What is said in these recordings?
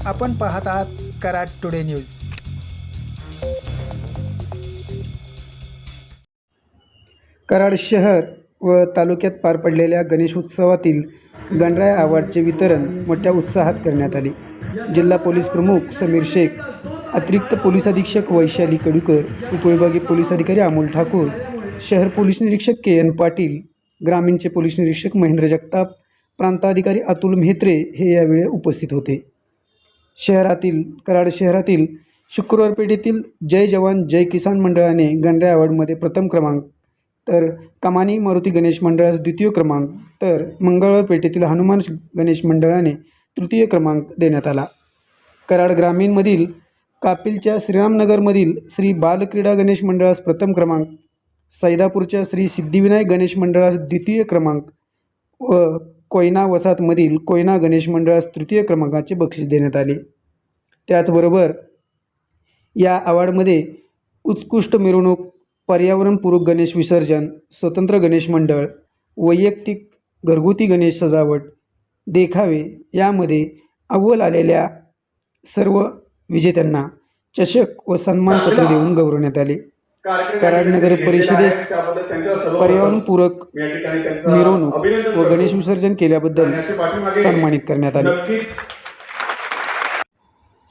आपण पाहत आहात कराड टुडे न्यूज। कराड शहर व तालुक्यात पार पडलेल्या गणेश उत्सवातील गणराय अवॉर्डचे वितरण मोठ्या उत्साहात करण्यात आले। जिल्हा पोलीस प्रमुख समीर शेख, अतिरिक्त पोलीस अधीक्षक वैशाली कडूकर, उपविभागीय पोलीस अधिकारी अमोल ठाकूर, शहर पोलीस निरीक्षक के.एन. पाटील, ग्रामीणचे पोलीस निरीक्षक महेंद्र जगताप, प्रांताधिकारी अतुल म्हेत्रे हे यावेळी उपस्थित होते। कराड शहरातील शुक्रवार पेठेतील जय जवान जय किसान मंडळाने गणराय अवॉर्डमध्ये प्रथम क्रमांक, तर कमानी मारुती गणेश मंडळास द्वितीय क्रमांक, तर मंगळवार पेठेतील हनुमान गणेश मंडळाने तृतीय क्रमांक देण्यात आला। कराड ग्रामीणमधील कापिलच्या श्रीरामनगरमधील श्री बालक्रीडा गणेश मंडळास प्रथम क्रमांक, सैदापूरच्या श्री सिद्धिविनायक गणेश मंडळास द्वितीय क्रमांक व कोयना वसाहतमधील कोयना गणेश मंडळास तृतीय क्रमांकाचे बक्षीस देण्यात आले। त्याचबरोबर या अवॉर्डमध्ये उत्कृष्ट मिरवणूक, पर्यावरणपूरक गणेश विसर्जन, स्वतंत्र गणेश मंडळ, वैयक्तिक घरगुती गणेश सजावट, देखावे यामध्ये अव्वल आलेल्या सर्व विजेत्यांना चषक व सन्मानपत्र देऊन गौरवण्यात आले। कराड नगर परिषदेस पर्यावरणपूरक मिरवणूक व गणेश विसर्जन केल्याबद्दल सन्मानित करण्यात आले।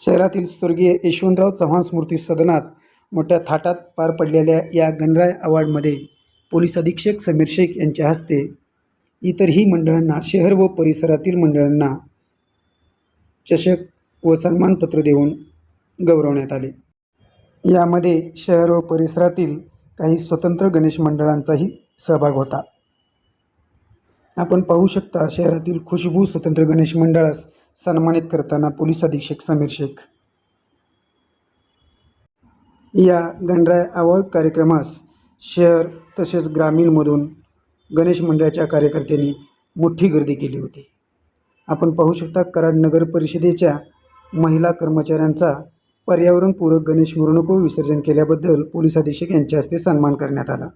शहरातील स्वर्गीय यशवंतराव चव्हाण स्मृती सदनात मोठ्या थाटात पार पडलेल्या या गणराय अवॉर्डमध्ये पोलीस अधीक्षक समीर शेख यांच्या हस्ते इतरही मंडळांना, शहर व परिसरातील मंडळांना चषक व सन्मानपत्र देऊन गौरवण्यात आले। यामध्ये शहर व परिसरातील काही स्वतंत्र गणेश मंडळांचाही सहभाग होता। आपण पाहू शकता शहरातील खुशबू स्वतंत्र गणेश मंडळास सन्मानित करताना पोलीस अधीक्षक समीर शेख। या गणराय अवॉर्ड कार्यक्रमास शहर तसेच ग्रामीणमधून गणेश मंडळाच्या कार्यकर्त्यांनी मोठी गर्दी केली होती। आपण पाहू शकता कराड नगर परिषदेच्या महिला कर्मचाऱ्यांचा पर्यावरणपूरक गणेश मिरवणूक व विसर्जन केल्याबद्दल पोलीस अधीक्षक यांच्या हस्ते सन्मान करण्यात आला।